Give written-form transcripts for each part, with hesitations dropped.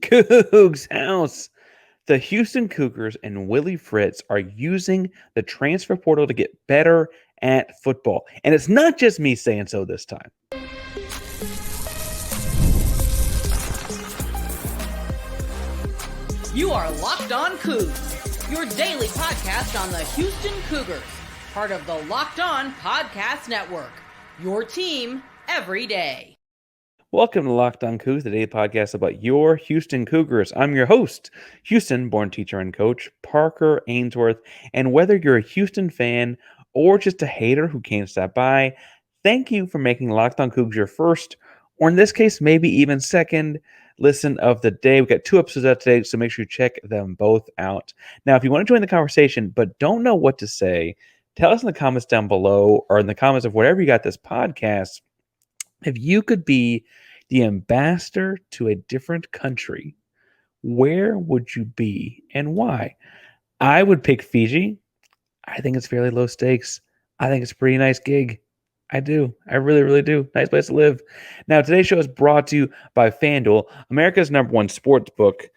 Coogs House. The Houston Cougars and Willie Fritz are using the transfer portal to get better at football. And it's not just me saying so this time. You are Locked On Cougs, your daily podcast on the Houston Cougars, part of the Locked On Podcast Network, your team every day. Welcome to Locked On Cougs, the daily podcast about your Houston Cougars. I'm your host, Houston-born teacher and coach, Parker Ainsworth. And whether you're a Houston fan or just a hater who can't stop by, thank you for making Locked On Cougs your first, or in this case, maybe even second listen of the day. We've got 2 episodes out today, so make sure you check them both out. Now, if you want to join the conversation but don't know what to say, tell us in the comments down below or in the comments of whatever you got this podcast. If you could be the ambassador to a different country, where would you be and why? I would pick Fiji. I think it's fairly low stakes. I think it's a pretty nice gig. I do. I really, really do. Nice place to live. Now, today's show is brought to you by FanDuel, America's #1 sports book,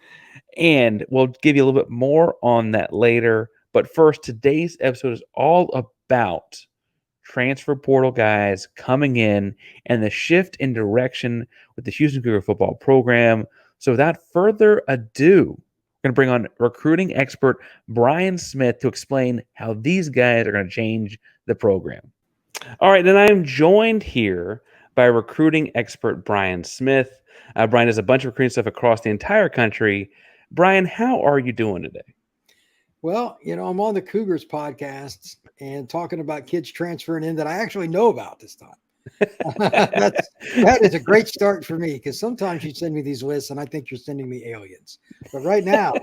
and we'll give you a little bit more on that later. But first, today's episode is all about transfer portal guys coming in and the shift in direction with the Houston Cougar football program. So without further ado, we're going to bring on recruiting expert Bryan Smith to explain how these guys are going to change the program. All right, then I am joined here by recruiting expert Bryan Smith. Bryan does a bunch of recruiting stuff across the entire country. Bryan, how are you doing today? Well, I'm on the Cougars podcasts and talking about kids transferring in that I actually know about this time. That is a great start for me, because sometimes you send me these lists and I think you're sending me aliens. But right now,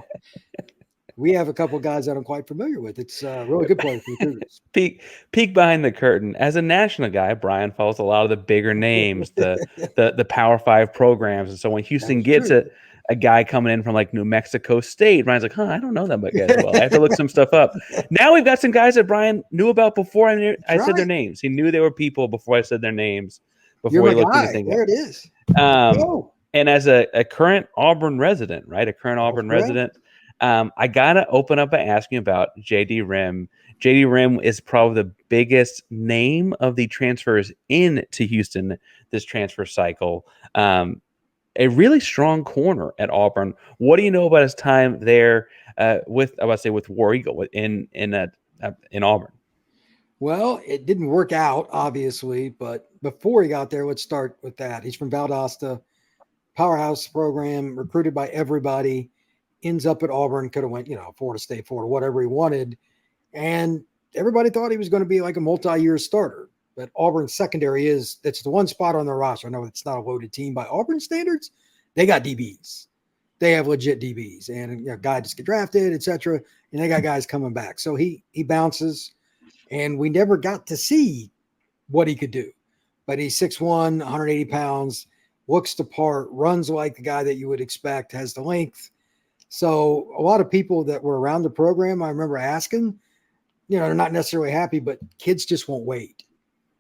we have a couple guys that I'm quite familiar with. It's a really good player for the Cougars. Peek behind the curtain. As a national guy, Bryan follows a lot of the bigger names, the Power 5 programs. And so when Houston gets a guy coming in from like New Mexico State, Bryan's like, I don't know them guys well. I have to look some stuff up. Now we've got some guys that Bryan knew about before I said their names. He knew they were people before I said their names. Before he looked anything there up. It is. And as a current Auburn resident, right? I got to open up by asking about JD Rhym. JD Rhym is probably the biggest name of the transfers into Houston this transfer cycle. A really strong corner at Auburn. What do you know about his time there with War Eagle in Auburn? Well, it didn't work out, obviously, but before he got there, let's start with that. He's from Valdosta, powerhouse program, recruited by everybody, ends up at Auburn, could have went, Florida State, Florida, whatever he wanted. And everybody thought he was going to be like a multi-year starter. But Auburn's secondary it's the one spot on their roster. I know it's not a loaded team by Auburn standards. They got DBs. They have legit DBs. And guys just get drafted, et cetera. And they got guys coming back. So he bounces. And we never got to see what he could do. But he's 6'1", 180 pounds, looks the part, runs like the guy that you would expect, has the length. So a lot of people that were around the program, I remember asking, they're not necessarily happy, but kids just won't wait.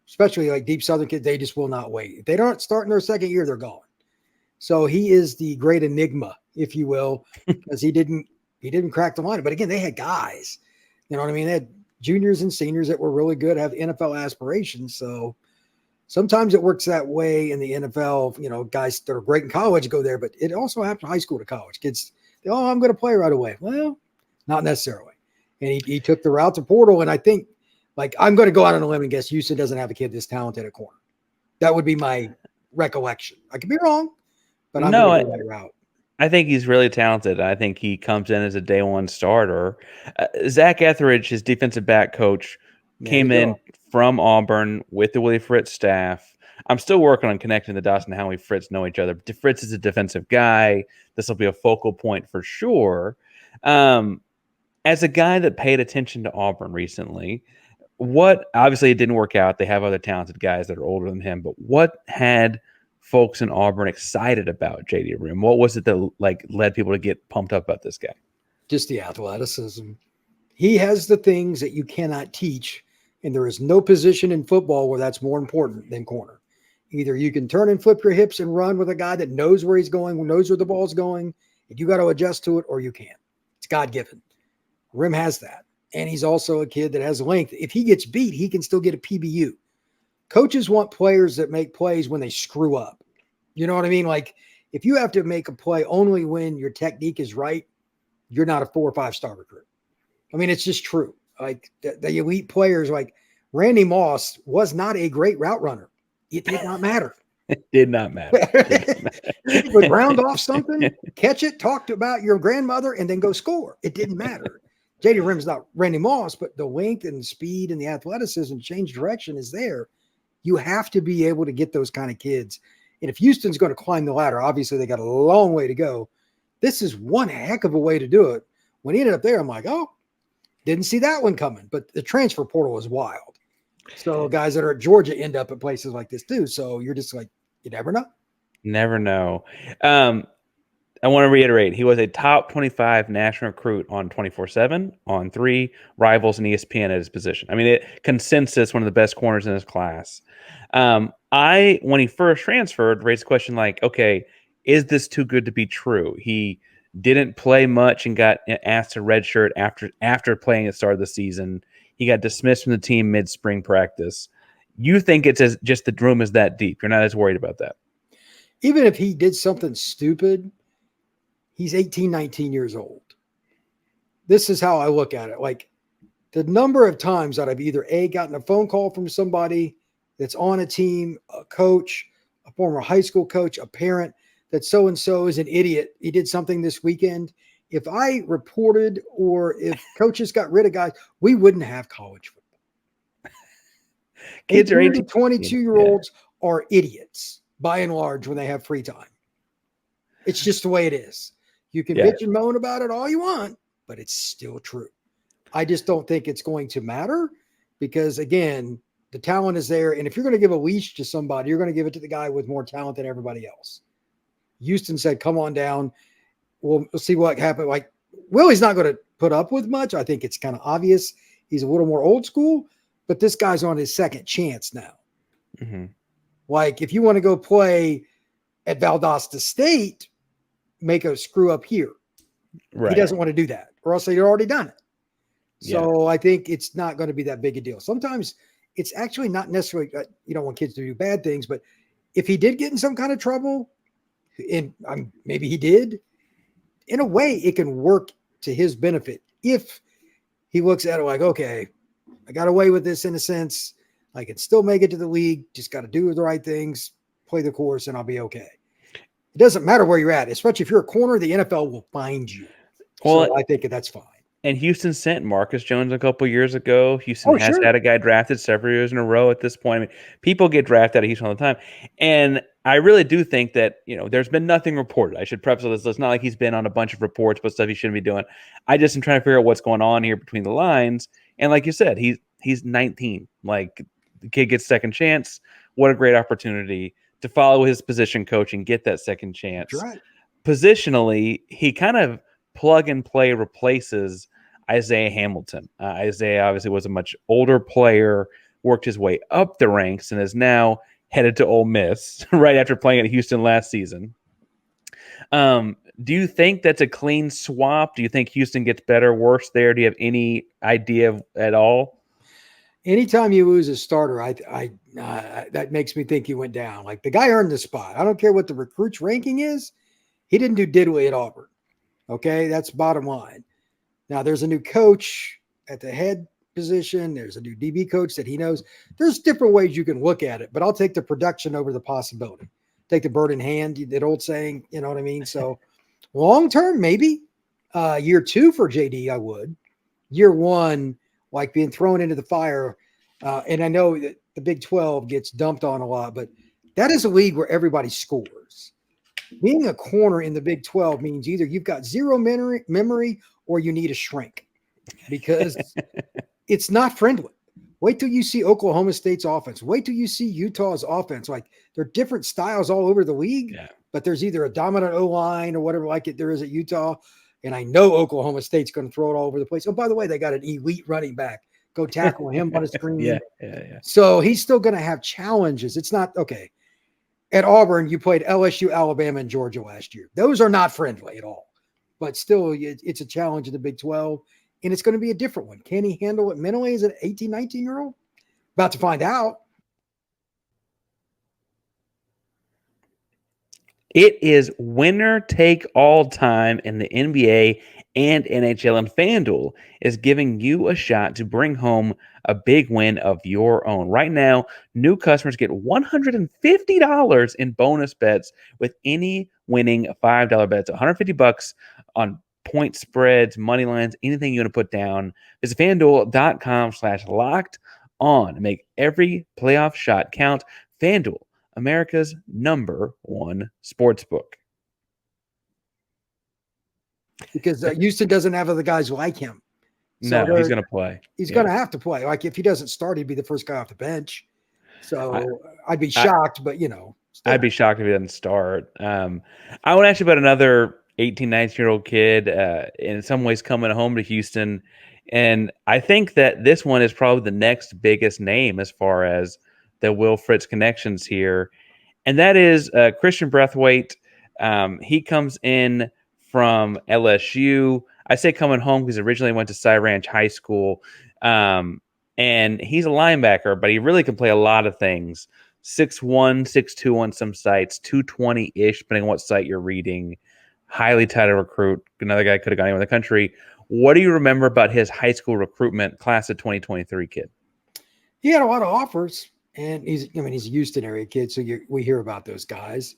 Especially like deep Southern kids, they just will not wait. If they don't start in their second year, they're gone. So he is the great enigma, if you will, because he didn't crack the line. But again, they had guys, you know what I mean? They had juniors and seniors that were really good, have NFL aspirations. So sometimes it works that way in the NFL. Guys that are great in college go there, but it also happens high school to college. Kids, I'm going to play right away. Well, not necessarily. And he took the route to portal. And I think, I'm going to go out on a limb and guess Houston doesn't have a kid this talented at corner. That would be my recollection. I could be wrong, but I'm going to go that route. I think he's really talented. I think he comes in as a day one starter. Zach Etheridge, his defensive back coach, came in from Auburn with the Willie Fritz staff. I'm still working on connecting the dots and how we Fritz know each other. Fritz is a defensive guy. This will be a focal point for sure. As a guy that paid attention to Auburn recently, obviously it didn't work out. They have other talented guys that are older than him, but what had folks in Auburn excited about JD Rhym? What was it that led people to get pumped up about this guy? Just the athleticism. He has the things that you cannot teach, and there is no position in football where that's more important than corner. Either you can turn and flip your hips and run with a guy that knows where he's going, knows where the ball's going, And you got to adjust to it or you can't. It's God-given. Rhym has that. And he's also a kid that has length. If he gets beat, he can still get a PBU. Coaches want players that make plays when they screw up. You know what I mean? Like, if you have to make a play only when your technique is right, you're not a 4 or 5 star recruit. I mean, it's just true. Like, the elite players, like Randy Moss, was not a great route runner. It did not matter. It did not matter. He would round off something, catch it, talk about your grandmother, and then go score. It didn't matter. JD Rhym's not Randy Moss, but the length and the speed and the athleticism, change direction is there. You have to be able to get those kind of kids. And if Houston's going to climb the ladder, obviously they got a long way to go. This is one heck of a way to do it. When he ended up there, I'm like, oh, didn't see that one coming. But the transfer portal is wild. So guys that are at Georgia end up at places like this too. So you're just like, you never know. Never know. I want to reiterate, he was a top 25 national recruit on 24/7, on 3, Rivals, and ESPN at his position. I mean, consensus, one of the best corners in his class. When he first transferred, raised the question like, okay, is this too good to be true? He didn't play much and got asked to redshirt after playing at the start of the season. He got dismissed from the team mid-spring practice. You think it's just the room is that deep? You're not as worried about that? Even if he did something stupid, he's 18, 19 years old. This is how I look at it. Like, the number of times that I've either gotten a phone call from somebody that's on a team, a coach, a former high school coach, a parent, that so-and-so is an idiot. He did something this weekend. If I reported or if coaches got rid of guys, we wouldn't have college football. Kids are 18 to 22-year-olds are idiots by and large when they have free time. It's just the way it is. You can bitch and moan about it all you want, but it's still true. I just don't think it's going to matter because, again, the talent is there. And if you're going to give a leash to somebody, you're going to give it to the guy with more talent than everybody else. Houston said, come on down. We'll see what happens. Like, Willie's not going to put up with much. I think it's kind of obvious. He's a little more old school, but this guy's on his second chance now. Mm-hmm. Like, if you want to go play at Valdosta State, make a screw up here. Right. He doesn't want to do that, or else they'd already done it. So I think it's not going to be that big a deal. Sometimes it's actually not necessarily, you don't want kids to do bad things, but if he did get in some kind of trouble, and maybe he did, in a way, it can work to his benefit. If he looks at it like, okay, I got away with this in a sense, I can still make it to the league, just got to do the right things, play the course, and I'll be okay. It doesn't matter where you're at, especially if you're a corner, the NFL will find you. Well, so I think that's fine. And Houston sent Marcus Jones a couple years ago. Houston has had a guy drafted several years in a row at this point. I mean, people get drafted out of Houston all the time. And I really do think that, there's been nothing reported. I should preface this. It's not like he's been on a bunch of reports about stuff he shouldn't be doing. I just am trying to figure out what's going on here between the lines. And like you said, he's 19. Like, the kid gets second chance. What a great opportunity to follow his position coach and get that second chance. That's right. Positionally, he kind of plug and play replaces Isaiah Hamilton. Isaiah obviously was a much older player, worked his way up the ranks, and is now headed to Ole Miss right after playing at Houston last season. Do you think that's a clean swap? Do you think Houston gets better, worse there? Do you have any idea at all? Anytime you lose a starter, that makes me think you went down. Like, the guy earned the spot. I don't care what the recruit's ranking is. He didn't do diddly at Auburn. Okay, that's bottom line. Now, there's a new coach at the head position. There's a new DB coach that he knows. There's different ways you can look at it, but I'll take the production over the possibility. Take the bird in hand, that old saying, you know what I mean? So long term, maybe. Year 2 for JD, I would. Year 1, like being thrown into the fire. And I know that the Big 12 gets dumped on a lot, but that is a league where everybody scores. Being a corner in the Big 12 means either you've got zero memory or you need a shrink because it's not friendly. Wait till you see Oklahoma State's offense. Wait till you see Utah's offense. Like, there are different styles all over the league, but there's either a dominant O-line or whatever like it there is at Utah. And I know Oklahoma State's going to throw it all over the place. Oh, by the way, they got an elite running back. Go tackle him on a screen. Yeah. So he's still going to have challenges. It's not okay. At Auburn, you played LSU, Alabama, and Georgia last year. Those are not friendly at all. but still it's a challenge in the Big 12, and it's going to be a different one. Can he handle it mentally as an 18, 19-year-old? About to find out. It is winner take all time in the NBA and NHL, and FanDuel is giving you a shot to bring home a big win of your own. Right now, new customers get $150 in bonus bets with any winning $5 bets. $150 on point spreads, money lines, anything you want to put down. Visit FanDuel.com/locked on. Make every playoff shot count. FanDuel, America's #1 sportsbook. Because Houston doesn't have other guys like him. So no, he's going to play. He's going to have to play. Like, if he doesn't start, he'd be the first guy off the bench. So I'd be shocked, but, I'd be shocked if he doesn't start. I want to ask you about another 18, 19-year-old kid in some ways coming home to Houston. And I think that this one is probably the next biggest name as far as the Will Fritz connections here. And that is Christian Brathwaite. He comes in from LSU. I say coming home because originally went to Cy Ranch High School. And he's a linebacker, but he really can play a lot of things. 6'1", 6'2" on some sites, 220-ish, depending on what site you're reading. Highly touted recruit. Another guy could have gone anywhere in the country. What do you remember about his high school recruitment, class of 2023 kid? He had a lot of offers, and he's a Houston area kid, so we hear about those guys.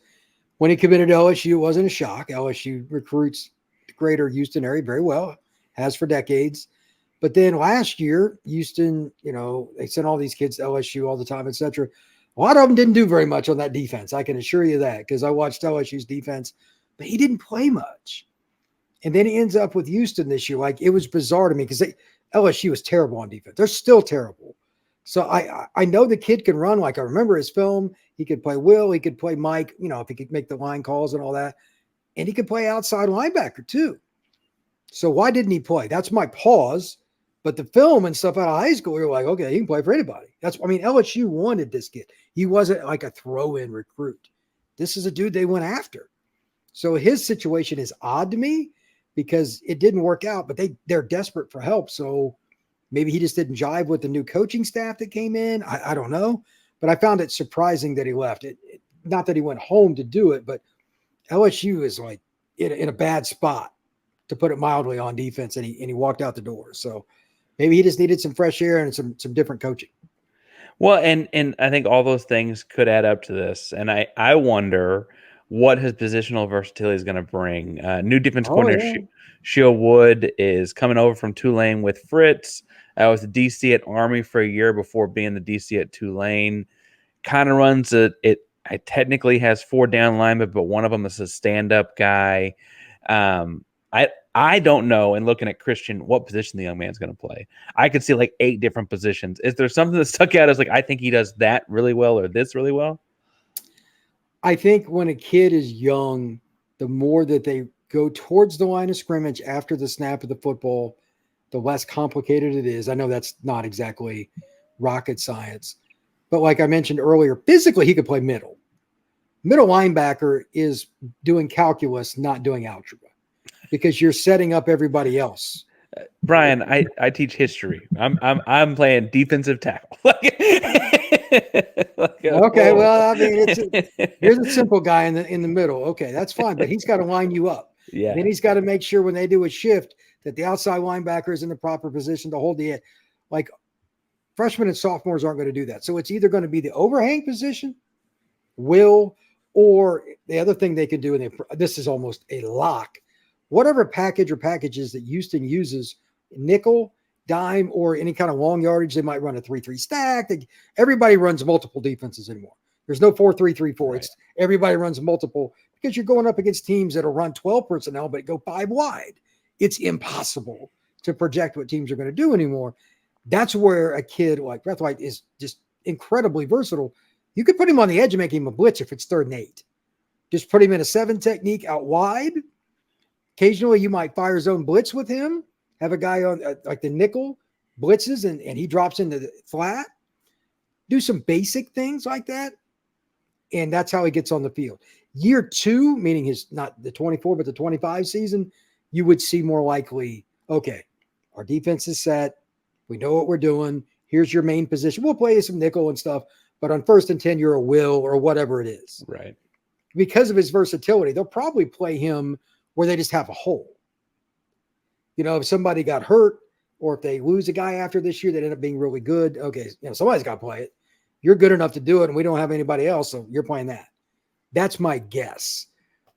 When he committed to LSU, it wasn't a shock. LSU recruits the greater Houston area very well, has for decades. But then last year, Houston, they sent all these kids to LSU all the time, et cetera. A lot of them didn't do very much on that defense. I can assure you that, because I watched LSU's defense, but he didn't play much. And then he ends up with Houston this year. Like, it was bizarre to me because LSU was terrible on defense. They're still terrible. So I know the kid can run. Like, I remember his film. He could play Will. He could play Mike, if he could make the line calls and all that. And he could play outside linebacker too. So why didn't he play? That's my pause. But the film and stuff out of high school, you're like, okay, he can play for anybody. LSU wanted this kid. He wasn't like a throw-in recruit. This is a dude they went after. So his situation is odd to me because it didn't work out, but they're desperate for help. So maybe he just didn't jive with the new coaching staff that came in. I don't know. But I found it surprising that he left. Not that he went home to do it, but LSU is like in a bad spot, to put it mildly, on defense, and he walked out the door. So maybe he just needed some fresh air and some different coaching. Well, and I think all those things could add up to this. And I wonder what his positional versatility is going to bring. New defense coordinator Sheil Wood is coming over from Tulane with Fritz. I was the DC at Army for a year before being the DC at Tulane. Kind of runs it technically has 4 down linemen, but one of them is a stand-up guy. I don't know, and looking at Christian, what position the young man's going to play. I could see like 8 different positions. Is there something that stuck out as like, I think he does that really well or this really well? I think when a kid is young, the more that they go towards the line of scrimmage after the snap of the football, the less complicated it is. I know that's not exactly rocket science, but like I mentioned earlier, physically he could play middle. Middle linebacker is doing calculus, not doing algebra, because you're setting up everybody else. Brian, I teach history. I'm playing defensive tackle. Okay, well, here's a simple guy in the middle. Okay, that's fine, but he's got to line you up. Yeah. Then he's got to make sure when they do a shift that the outside linebacker is in the proper position to hold the edge. Like, freshmen and sophomores aren't going to do that. So it's either going to be the overhang position, Will, or the other thing they can do, and this is almost a lock, whatever package or packages that Houston uses, nickel, dime, or any kind of long yardage, they might run a 3-3 stack. Everybody runs multiple defenses anymore. There's no 4-3-3-4. Right. It's everybody runs multiple because you're going up against teams that'll run 12 personnel but go 5 wide. It's impossible to project what teams are going to do anymore. That's where a kid like Brathwaite is just incredibly versatile. You could put him on the edge and make him a blitz if it's 3rd and 8. Just put him in a 7 technique out wide. Occasionally, you might fire zone blitz with him, have a guy on like the nickel blitzes and he drops into the flat. Do some basic things like that, and that's how he gets on the field. Year 2, meaning his not the 24 but the 25 season, you would see more likely, okay, our defense is set. We know what we're doing. Here's your main position. We'll play you some nickel and stuff, but on 1st and 10, you're a will or whatever it is. Right. Because of his versatility, they'll probably play him where they just have a hole. If somebody got hurt or if they lose a guy after this year that ended up being really good, okay, somebody's got to play it. You're good enough to do it, and we don't have anybody else, so you're playing that. That's my guess.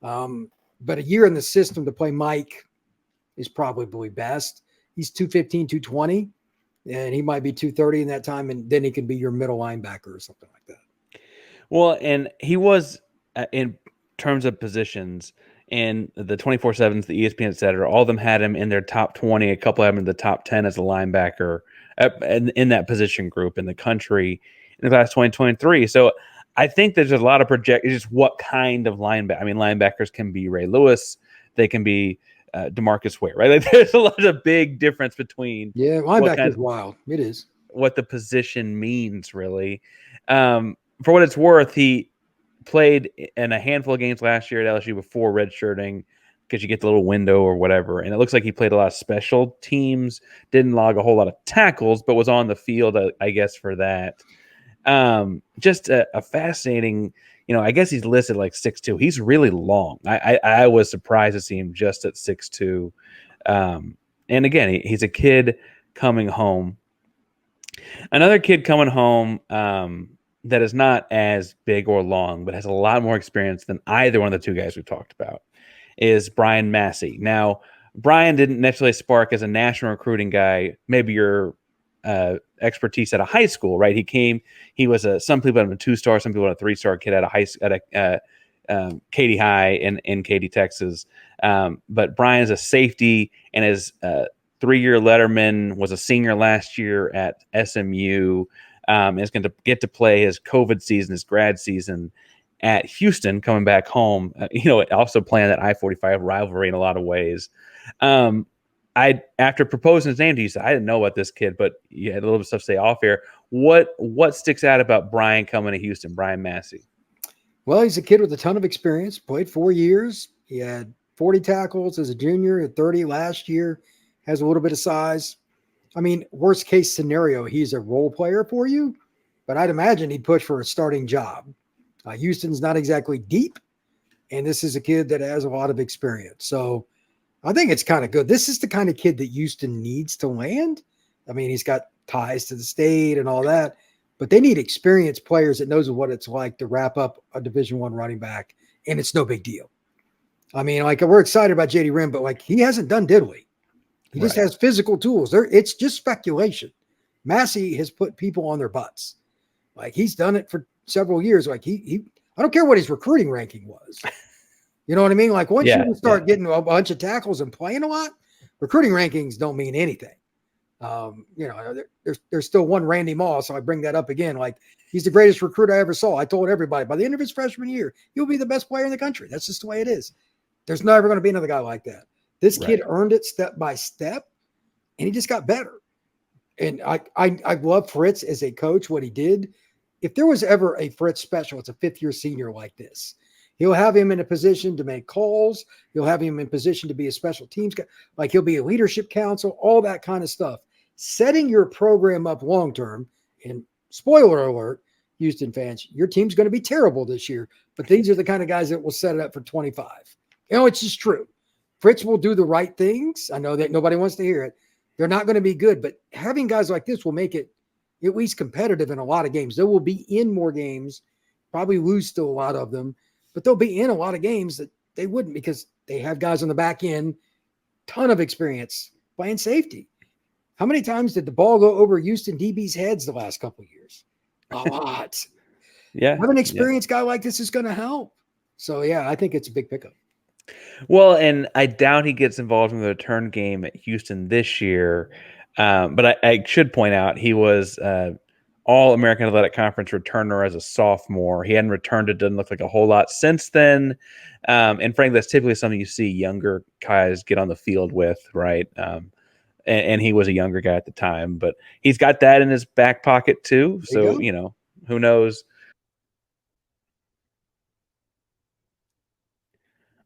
But a year in the system to play Mike is probably best. He's 215, 220, and he might be 230 in that time, and then he can be your middle linebacker or something like that. Well, and he was, in terms of positions, and the 24/7s, the ESPN, et cetera, all of them had him in their top 20. A couple of them in the top 10 as a linebacker in that position group in the country in the class 2023. So I think there's a lot of just what kind of linebacker. I mean, linebackers can be Ray Lewis. They can be DeMarcus Ware, right? Like, there's a lot of big difference between. Yeah, linebacker's wild. It is. What the position means, really. For what it's worth, he played in a handful of games last year at LSU before redshirting because you get the little window or whatever. And it looks like he played a lot of special teams, didn't log a whole lot of tackles, but was on the field, I guess, for that. Just a fascinating, I guess he's listed like 6'2". He's really long. I was surprised to see him just at 6'2". And again, he's a kid coming home. Another kid coming home that is not as big or long, but has a lot more experience than either one of the two guys we've talked about, is Bryan Massey. Now, Bryan didn't necessarily spark as a national recruiting guy, maybe your expertise at a high school, right? He was some people had a 2-star, some people had a 3-star kid at Katy High in Katy, Texas. But Bryan's a safety and is 3-year letterman, was a senior last year at SMU. Is going to get to play his COVID season, his grad season at Houston, coming back home. Also playing that I-45 rivalry in a lot of ways. After proposing his name to you, said I didn't know about this kid, but you had a little bit of stuff to say off here. What sticks out about Bryan coming to Houston, Bryan Massey? Well, he's a kid with a ton of experience. Played 4 years. He had 40 tackles as a junior, at 30 last year. Has a little bit of size. I mean, worst case scenario, he's a role player for you, but I'd imagine he'd push for a starting job. Houston's not exactly deep, and this is a kid that has a lot of experience. So I think it's kind of good. This is the kind of kid that Houston needs to land. I mean, he's got ties to the state and all that, but they need experienced players that knows what it's like to wrap up a Division I running back, and it's no big deal. I mean, we're excited about JD Rhym, but he hasn't done diddly. He just has physical tools. It's just speculation. Massie has put people on their butts. He's done it for several years. I don't care what his recruiting ranking was. You know what I mean? Once you start getting a bunch of tackles and playing a lot, recruiting rankings don't mean anything. There's still one Randy Moss, so I bring that up again. He's the greatest recruit I ever saw. I told everybody by the end of his freshman year, he'll be the best player in the country. That's just the way it is. There's never going to be another guy like that. This kid earned it step by step, and he just got better. And I love Fritz as a coach, what he did. If there was ever a Fritz special, it's a 5th-year senior like this. He'll have him in a position to make calls. He'll have him in position to be a special teams guy. He'll be a leadership council, all that kind of stuff. Setting your program up long-term, and spoiler alert, Houston fans, your team's going to be terrible this year, but these are the kind of guys that will set it up for 25. It's just true. Fritz will do the right things. I know that nobody wants to hear it. They're not going to be good, but having guys like this will make it at least competitive in a lot of games. They will be in more games, probably lose still a lot of them, but they'll be in a lot of games that they wouldn't because they have guys on the back end, ton of experience playing safety. How many times did the ball go over Houston DB's heads the last couple of years? A lot. Having an experienced guy like this is going to help. So, I think it's a big pickup. Well, and I doubt he gets involved in the return game at Houston this year. But I should point out he was All-American Athletic Conference returner as a sophomore. He hadn't returned, it doesn't look like a whole lot since then. And frankly, that's typically something you see younger guys get on the field with, right? And he was a younger guy at the time. But he's got that in his back pocket too. So, who knows?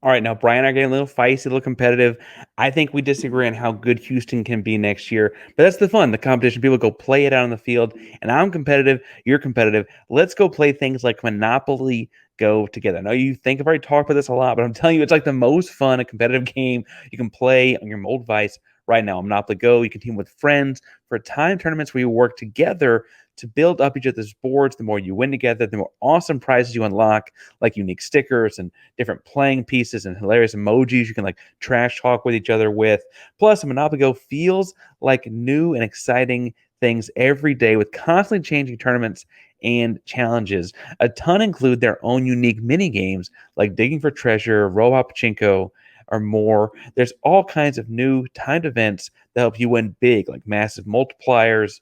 All right, now Brian and I are getting a little feisty, a little competitive. I think we disagree on how good Houston can be next year, but that's the fun, the competition. People go play it out on the field, and I'm competitive, you're competitive. Let's go play things like Monopoly Go together. I know you think I've already talked about this a lot, but I'm telling you, it's like the most fun, a competitive game you can play on your mobile device right now. Monopoly Go, you can team with friends for time tournaments where you work together to build up each other's boards. The more you win together, the more awesome prizes you unlock, like unique stickers and different playing pieces and hilarious emojis you can like trash talk with each other with. Plus, Monopoly Go feels like new and exciting things every day with constantly changing tournaments and challenges. A ton include their own unique mini games like digging for treasure, robot pachinko, or more. There's all kinds of new timed events that help you win big, like massive multipliers,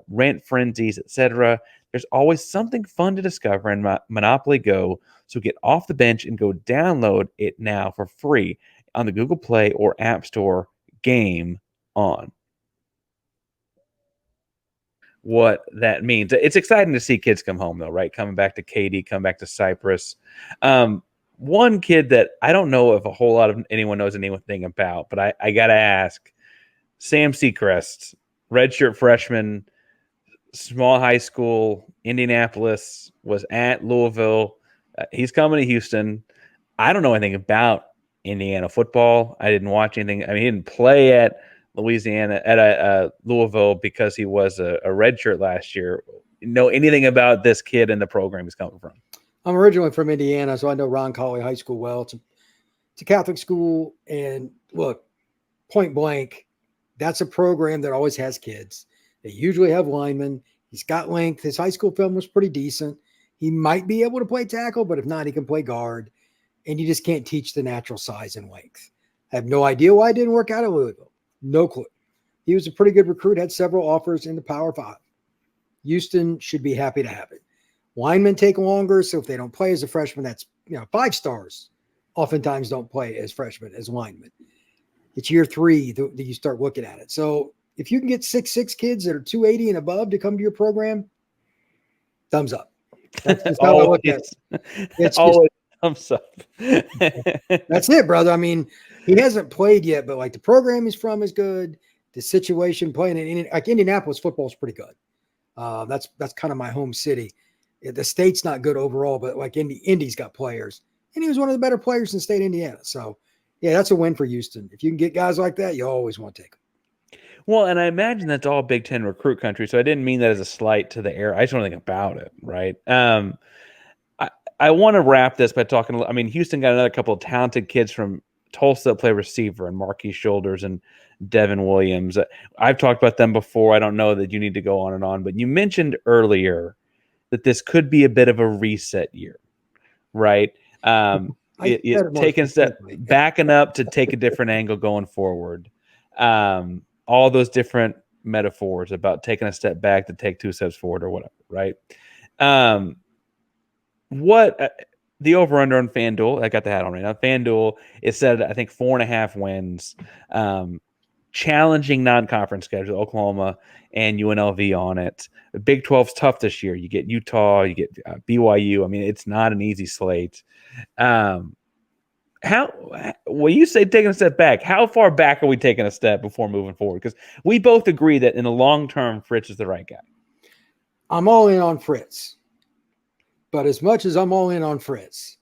rent frenzies, etc. There's always something fun to discover in Monopoly Go, so get off the bench and go download it now for free on the Google Play or App Store. Game on. What that means. It's exciting to see kids come home, though, right? Coming back to Katy, coming back to Cypress. One kid that I don't know if a whole lot of anyone knows anything about, but I got to ask, Sam Seacrest, redshirt freshman, small high school, Indianapolis, was at Louisville. He's coming to Houston. I don't know anything about Indiana football. I didn't watch anything. I mean, he didn't play at Louisiana at Louisville because he was a redshirt last year. Know anything about this kid and the program he's coming from? I'm originally from Indiana, so I know Ron Colley High School well. It's a Catholic school, and look, point blank, that's a program that always has kids. They usually have linemen. He's got length. His high school film was pretty decent. He might be able to play tackle, but if not, he can play guard. And you just can't teach the natural size and length. I have no idea why it didn't work out at Louisville. No clue. He was a pretty good recruit, had several offers in the Power 5. Houston should be happy to have it. Linemen take longer, so if they don't play as a freshman, that's 5 stars oftentimes don't play as freshmen, as linemen. It's year 3 that you start looking at it. So if you can get 6'6" kids that are 280 and above to come to your program, thumbs up. That's just how I look at it. It's always thumbs up. That's it, brother. I mean, he hasn't played yet, but like the program he's from is good. The situation playing in like Indianapolis football is pretty good. That's kind of my home city. The state's not good overall, but like Indy's got players, and he was one of the better players in the state of Indiana. So, yeah, that's a win for Houston. If you can get guys like that, you always want to take them. Well, and I imagine that's all Big Ten recruit country, so I didn't mean that as a slight to the air. I just want to think about it, right? I want to wrap this by talking. I mean, Houston got another couple of talented kids from Tulsa that play receiver, and Marquis Shoulders and Devin Williams. I've talked about them before. I don't know that you need to go on and on, but you mentioned earlier that this could be a bit of a reset year, right? Taking a step, backing up to take a different angle going forward. All those different metaphors about taking a step back to take 2 steps forward or whatever, right? The over-under on FanDuel, I got the hat on right now. FanDuel, it said, I think, 4.5 wins. Challenging non-conference schedule, Oklahoma and UNLV on it. The Big 12's tough this year. You get Utah, you get BYU. I mean, it's not an easy slate. When you say taking a step back, how far back are we taking a step before moving forward? Because we both agree that in the long term, Fritz is the right guy. I'm all in on Fritz. But as much as I'm all in on Fritz,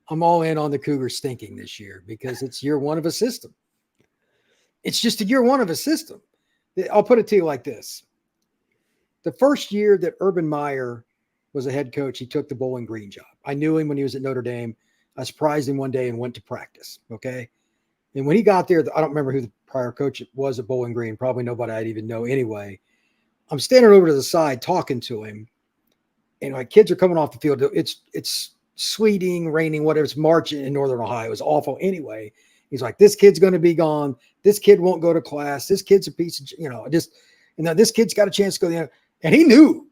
I'm all in on the Cougars stinking this year because it's year 1 of a system. It's just a year 1 of a system. I'll put it to you like this. The first year that Urban Meyer was a head coach, he took the Bowling Green job. I knew him when he was at Notre Dame. I surprised him one day and went to practice, okay? And when he got there, I don't remember who the prior coach was at Bowling Green. Probably nobody I'd even know anyway. I'm standing over to the side talking to him. And like kids are coming off the field. It's sleeting, raining, whatever. It's March in Northern Ohio. It was awful anyway. He's like, this kid's going to be gone. This kid won't go to class. This kid's a piece of, this kid's got a chance to go. And he knew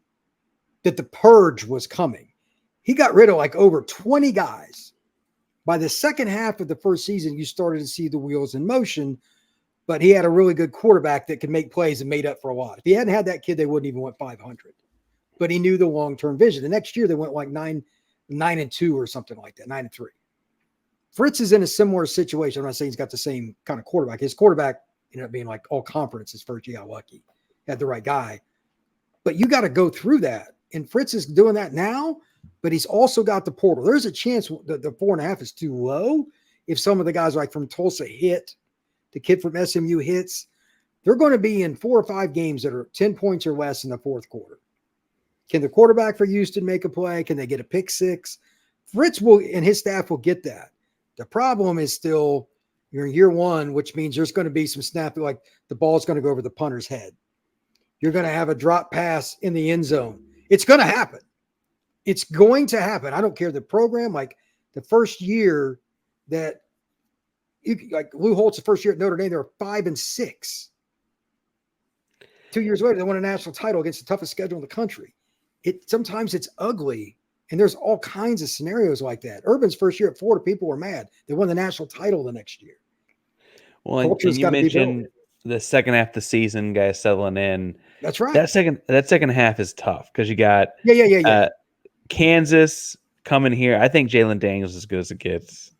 that the purge was coming. He got rid of like over 20 guys. By the second half of the first season, you started to see the wheels in motion, but he had a really good quarterback that could make plays and made up for a lot. If he hadn't had that kid, they wouldn't even went 500. But he knew the long-term vision. The next year, they went like 9-2 or something like that, 9-3. Fritz is in a similar situation. I'm not saying he's got the same kind of quarterback. His quarterback ended up being like all conference his first year. Got lucky, had the right guy. But you got to go through that. And Fritz is doing that now, but he's also got the portal. There's a chance that the 4.5 is too low. If some of the guys like from Tulsa hit, the kid from SMU hits, they're going to be in 4 or 5 games that are 10 points or less in the fourth quarter. Can the quarterback for Houston make a play? Can they get a pick six? Fritz will and his staff will get that. The problem is still you're in year one, which means there's going to be some snapping, like the ball's going to go over the punter's head. You're going to have a drop pass in the end zone. It's going to happen. It's going to happen. I don't care the program. Like the first year that like Lou Holtz, the first year at Notre Dame, they were 5-6. 2 years later, they won a national title against the toughest schedule in the country. Sometimes it's ugly, and there's all kinds of scenarios like that. Urban's first year at Florida, people were mad. They won the national title the next year. Well, and you mentioned the second half of the season, guys settling in. That's right. That second half is tough because you got Kansas coming here. I think Jalen Daniels is as good as it gets.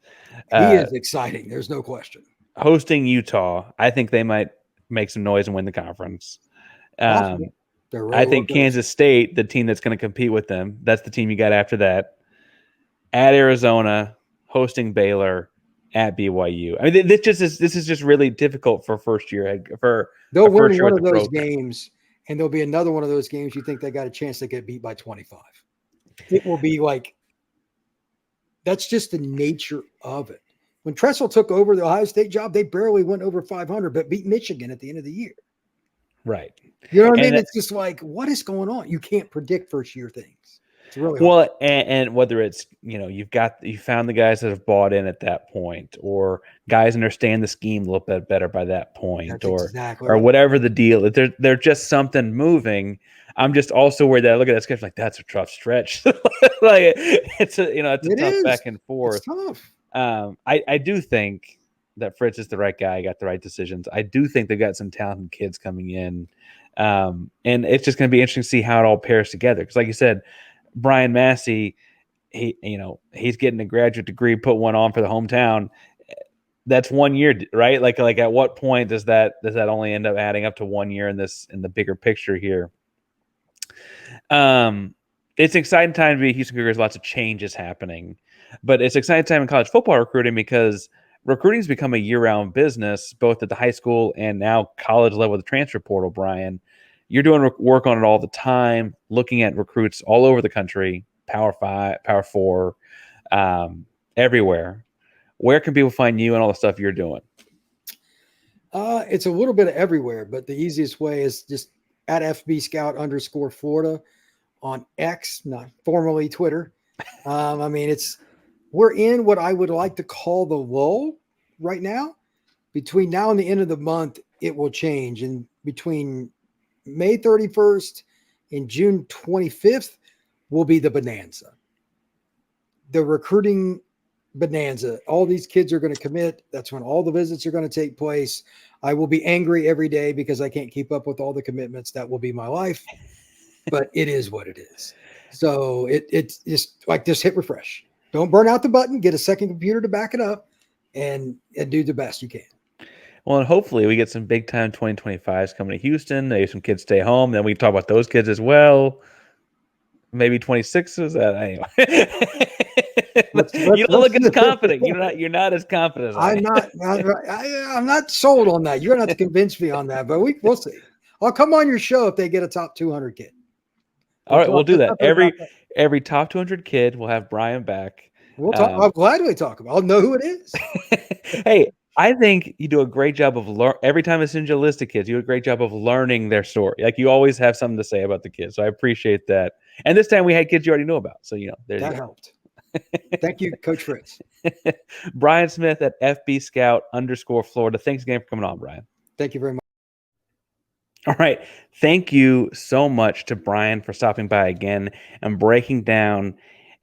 He is exciting. There's no question. Hosting Utah, I think they might make some noise and win the conference. Really I think Kansas State, the team that's going to compete with them, that's the team you got after that. At Arizona, hosting Baylor, at BYU. I mean, this is just really difficult for first year. They'll win one of those games, and there'll be another one of those games you think they got a chance to get beat by 25. It will be like that's just the nature of it. When Tressel took over the Ohio State job, they barely went over 500, but beat Michigan at the end of the year. Right. You know what I mean? It's just like, what is going on? You can't predict first year things. It's really hard. And whether it's, you found the guys that have bought in at that point, or guys understand the scheme a little bit better by that point, or whatever the deal. They're just something moving. I'm just also worried that I look at that schedule like that's a tough stretch. Like it's a tough back and forth. It's tough. I do think that Fritz is the right guy, got the right decisions. I do think they've got some talented kids coming in. And it's just going to be interesting to see how it all pairs together. Because like you said, Bryan Massey, he's getting a graduate degree, put one on for the hometown. That's 1 year, right? Like at what point does that only end up adding up to 1 year in the bigger picture here? It's an exciting time to be Houston Cougars. Lots of changes happening, but it's an exciting time in college football recruiting because recruiting has become a year-round business, both at the high school and now college level with the transfer portal. Brian, you're doing work on it all the time, looking at recruits all over the country, Power 5, Power 4, everywhere. Where can people find you and all the stuff you're doing? It's a little bit of everywhere, but the easiest way is just at FBScout_Florida on X, not formerly Twitter. We're in what I would like to call the lull right now. Between now and the end of the month, it will change. And between May 31st and June 25th will be the bonanza. The recruiting bonanza. All these kids are going to commit. That's when all the visits are going to take place. I will be angry every day because I can't keep up with all the commitments. That will be my life. But it is what it is. So it's just like just hit refresh. Don't burn out the button. Get a second computer to back it up and do the best you can. Well, and hopefully we get some big time 2025s coming to Houston. Maybe some kids stay home. Then we talk about those kids as well. Maybe 26s. Anyway. You don't look as confident. You're not as confident as I am. I'm not sold on that. You're going to have to convince me on that, but we'll see. I'll come on your show if they get a top 200 kid. All right, we'll do that. Every top 200 kid, we'll have Brian back. We'll talk. I'll gladly talk about it. I'll know who it is. Hey, I think you do a great job of every time I send you a list of kids, you do a great job of learning their story. Like you always have something to say about the kids. So I appreciate that. And this time we had kids you already knew about. So, that helped. Thank you, Coach Fritz. Brian Smith at FBScout_Florida. Thanks again for coming on, Brian. Thank you very much. All right. Thank you so much to Brian for stopping by again and breaking down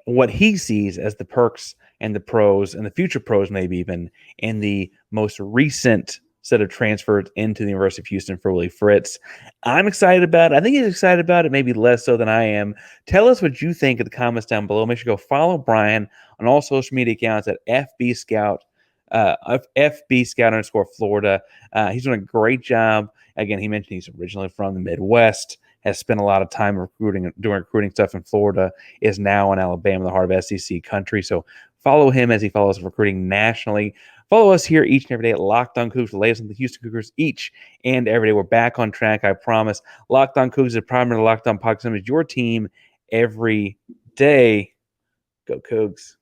what he sees as the perks and the pros and the future pros, maybe even in the most recent instead of transferred into the University of Houston for Willie Fritz. I'm excited about it. I think he's excited about it, maybe less so than I am. Tell us what you think in the comments down below. Make sure to go follow Bryan on all social media accounts at FB Scout. FB Scout _ Florida. He's doing a great job. Again, he mentioned he's originally from the Midwest, has spent a lot of time doing recruiting stuff in Florida, is now in Alabama, the heart of SEC country. So follow him as he follows recruiting nationally. Follow us here each and every day at Locked On Cougs, the latest on the Houston Cougars each and every day. We're back on track, I promise. Locked On Cougs is a primary Locked On podcast. Is your team every day. Go Cougs.